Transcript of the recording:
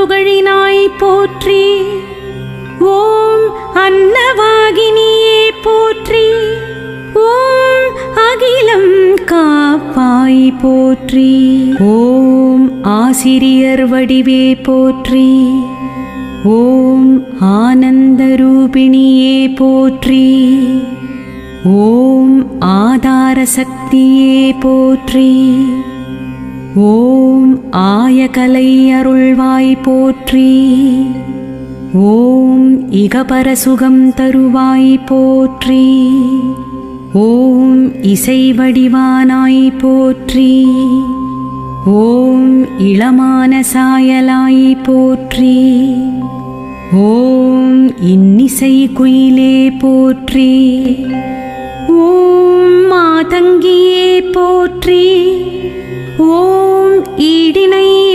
புகழினாய் போற்றி. ஓம் அன்னவாகினியே போற்றி. ஓம் அகிலம் காப்பாய் போற்றி. ஓம் ஆசிரியர் வடிவே போற்றி. ஓம் ஆனந்தரூபிணியே போற்றி. ஓம் ஆதார சக்தியே போற்றி. ஓம் ஆயகலை அருள்வாய் போற்றி. ஓம் இகபரசுகம் தருவாய் போற்றி. ஓம் இசை வடிவானாய் போற்றி. ஓம் இளமான சாயலாய் போற்றி. ஓம் இன்னிசை குயிலே போற்றி. ஓம் மாதங்கியே போற்றி. ஓம் ஈடினை